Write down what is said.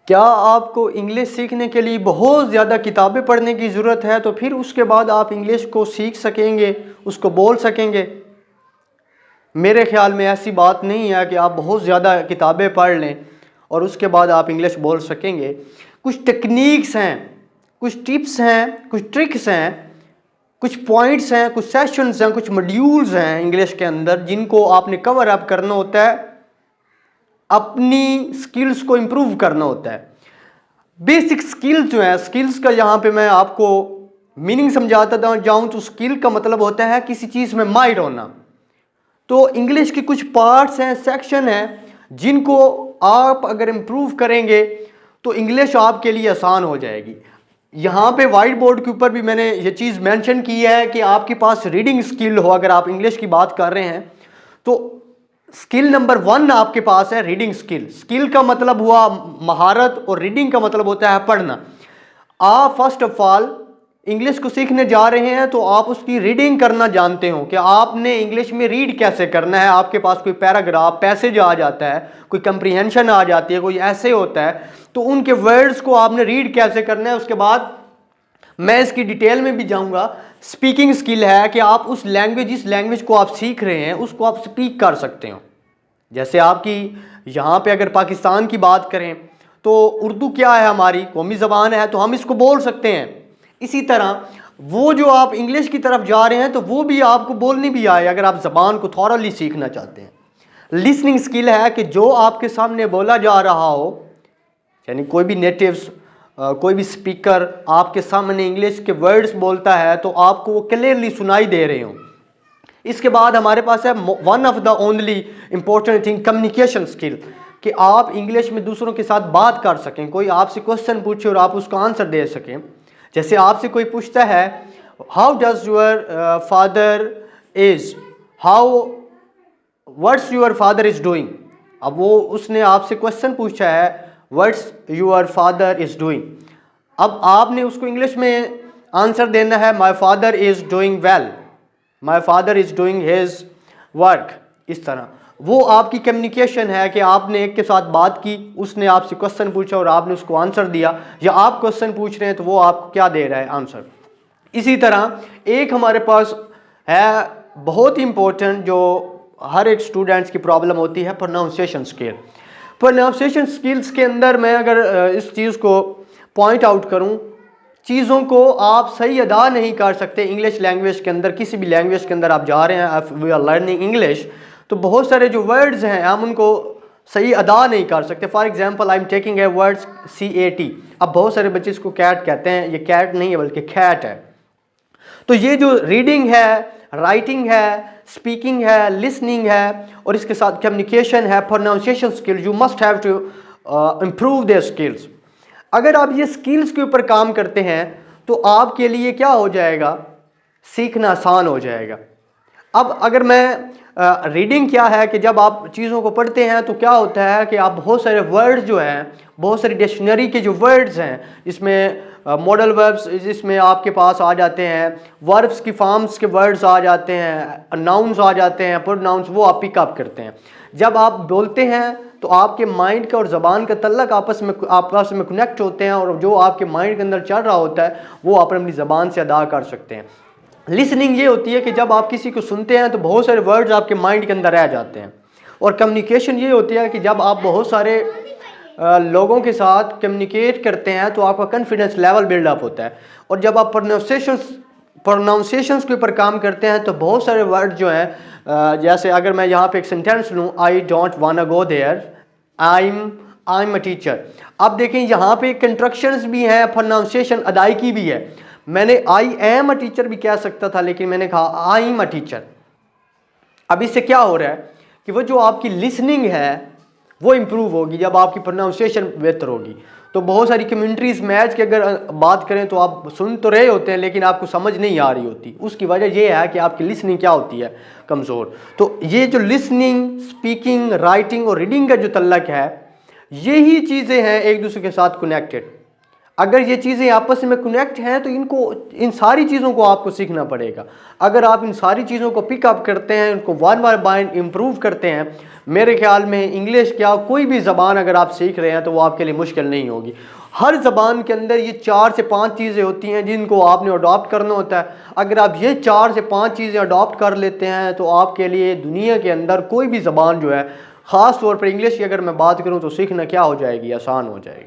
क्या आपको इंग्लिश सीखने के लिए बहुत ज़्यादा किताबें पढ़ने की ज़रूरत है तो फिर उसके बाद आप इंग्लिश को सीख सकेंगे, उसको बोल सकेंगे? मेरे ख्याल में ऐसी बात नहीं है कि आप बहुत ज़्यादा किताबें पढ़ लें और उसके बाद आप इंग्लिश बोल सकेंगे। कुछ टेक्निक्स हैं, कुछ टिप्स हैं, कुछ ट्रिक्स हैं, कुछ पॉइंट्स हैं, कुछ सेशंस हैं, कुछ मॉड्यूल्स हैं इंग्लिश के अंदर जिनको आपने कवर अप करना होता है, अपनी स्किल्स को इम्प्रूव करना होता है। बेसिक स्किल्स जो है, स्किल्स का यहाँ पे मैं आपको मीनिंग समझाता जाऊँ तो स्किल का मतलब होता है किसी चीज़ में माहिर होना। तो इंग्लिश के कुछ पार्ट्स हैं, सेक्शन हैं जिनको आप अगर इम्प्रूव करेंगे तो इंग्लिश आपके लिए आसान हो जाएगी। यहाँ पे वाइट बोर्ड के ऊपर भी मैंने ये चीज़ मेंशन की है कि आपके पास रीडिंग स्किल हो, अगर आप इंग्लिश की बात कर रहे हैं तो स्किल नंबर 1 आपके पास है रीडिंग स्किल। स्किल का मतलब हुआ महारत और रीडिंग का मतलब होता है पढ़ना। आप फर्स्ट ऑफ ऑल इंग्लिश को सीखने जा रहे हैं तो आप उसकी रीडिंग करना जानते हो कि आपने इंग्लिश में रीड कैसे करना है। आपके पास कोई पैराग्राफ, पैसेज आ जाता है, कोई कंप्रीहेंशन आ जाती है, कोई ऐसे होता है, तो उनके वर्ड्स को आपने रीड कैसे करना है। उसके बाद मैं इसकी डिटेल में भी जाऊंगा। स्पीकिंग स्किल है कि आप उस लैंग्वेज, जिस लैंग्वेज को आप सीख रहे हैं उसको आप स्पीक कर सकते हो। जैसे आपकी यहाँ पे अगर पाकिस्तान की बात करें तो उर्दू क्या है, हमारी कौमी ज़बान है, तो हम इसको बोल सकते हैं। इसी तरह वो जो आप इंग्लिश की तरफ जा रहे हैं तो वो भी आपको बोलनी भी आए अगर आप ज़बान को थॉरली सीखना चाहते हैं। लिसनिंग स्किल है कि जो आपके सामने बोला जा रहा हो, यानी कोई भी नेटिव्स, कोई भी स्पीकर आपके सामने इंग्लिश के वर्ड्स बोलता है तो आपको वो क्लियरली सुनाई दे रहे हो। इसके बाद हमारे पास है one of the only important thing, communication skill, कि आप इंग्लिश में दूसरों के साथ बात कर सकें। कोई आपसे क्वेश्चन पूछे और आप उसका आंसर दे सकें। जैसे आपसे कोई पूछता है how does your father is, how what's your father is doing. अब वो उसने आपसे क्वेश्चन पूछा है what's your father is doing. अब आपने उसको इंग्लिश में आंसर देना है my father is doing well, my father is doing his work. इस तरह वो आपकी कम्युनिकेशन है कि आपने एक के साथ बात की, उसने आपसे क्वेश्चन पूछा और आपने उसको आंसर दिया, या आप क्वेश्चन पूछ रहे हैं तो वो आपको क्या दे रहा है, आंसर। इसी तरह एक हमारे पास है बहुत ही इंपॉर्टेंट जो हर एक स्टूडेंट्स की प्रॉब्लम होती है, प्रोनाउंसिएशन स्किल। प्रोनाउंसिएशन स्किल्स के अंदर मैं अगर इस चीज़ को पॉइंट आउट करूं, चीज़ों को आप सही अदा नहीं कर सकते इंग्लिश लैंग्वेज के अंदर। किसी भी लैंग्वेज के अंदर आप जा रहे हैं, वी आर लर्निंग इंग्लिश, तो बहुत सारे जो वर्ड्स हैं हम उनको सही अदा नहीं कर सकते। For example I am taking a words CAT। अब बहुत सारे बच्चे इसको कैट कहते हैं, ये कैट नहीं है बल्कि कैट है। तो ये जो रीडिंग है, राइटिंग है, स्पीकिंग है, लिसनिंग है और इसके साथ कम्युनिकेशन है, pronunciation skill, you must have to improve their skills. अगर आप ये स्किल्स के ऊपर काम करते हैं तो आपके लिए क्या हो जाएगा, सीखना आसान हो जाएगा। अब अगर मैं रीडिंग क्या है कि जब आप चीज़ों को पढ़ते हैं तो क्या होता है कि आप बहुत सारे वर्ड्स जो हैं, बहुत सारी डिक्शनरी के जो वर्ड्स हैं, इसमें मॉडल वर्ब्स जिसमें आपके पास आ जाते हैं, वर्ब्स की फॉर्म्स के वर्ड्स आ जाते हैं, नाउन्स आ जाते हैं, प्रोनाउंस, वो आप पिकअप करते हैं। जब आप बोलते हैं तो आपके माइंड का और ज़बान का तल्लक आपस में कनेक्ट होते हैं और जो आपके माइंड के अंदर चल रहा होता है वो आप अपनी ज़बान से अदा कर सकते हैं। लिसनिंग ये होती है कि जब आप किसी को सुनते हैं तो बहुत सारे वर्ड्स आपके माइंड के अंदर रह जाते हैं। और कम्युनिकेशन ये होती है कि जब आप बहुत सारे लोगों के साथ कम्युनिकेट करते हैं तो आपका कॉन्फिडेंस लेवल बिल्डअप होता है। और जब आप प्रोनाउंसिएशंस के ऊपर काम करते हैं तो बहुत सारे वर्ड जो हैं, जैसे अगर मैं यहाँ पे एक सेंटेंस लूँ, I don't wanna go there, I am a teacher. अब देखें यहाँ पे कंस्ट्रक्शंस भी हैं, प्रोनाउंसिएशन अदायगी भी है। मैंने आई एम अ टीचर भी कह सकता था लेकिन मैंने कहा आई एम अ टीचर। अब इससे क्या हो रहा है कि वो जो आपकी लिसनिंग है वो इम्प्रूव होगी जब आपकी प्रोनाउंसिएशन बेहतर होगी। तो बहुत सारी कम्युनिटीज़ मैच की अगर बात करें तो आप सुन तो रहे होते हैं लेकिन आपको समझ नहीं आ रही होती। उसकी वजह यह है कि आपकी लिसनिंग क्या होती है, कमज़ोर। तो ये जो लिसनिंग, स्पीकिंग, राइटिंग और रीडिंग का जो तल्लक है, यही चीज़ें हैं एक दूसरे के साथ कनेक्टेड। अगर ये चीज़ें आपस में कनेक्ट हैं तो इन सारी चीज़ों को आपको सीखना पड़ेगा। अगर आप इन सारी चीज़ों को पिकअप करते हैं, इनको वन बाय वन इम्प्रूव करते हैं, मेरे ख्याल में इंग्लिश क्या कोई भी ज़बान अगर आप सीख रहे हैं तो वो आपके लिए मुश्किल नहीं होगी। हर ज़बान के अंदर ये 4 से 5 चीज़ें होती हैं जिनको आपने अडॉप्ट करना होता है। अगर आप ये 4 से 5 चीज़ें अडॉप्ट कर लेते हैं तो आपके लिए दुनिया के अंदर कोई भी ज़बान जो है, ख़ास तौर पर इंग्लिश की अगर मैं बात करूँ तो सीखना क्या हो जाएगी, आसान हो जाएगी।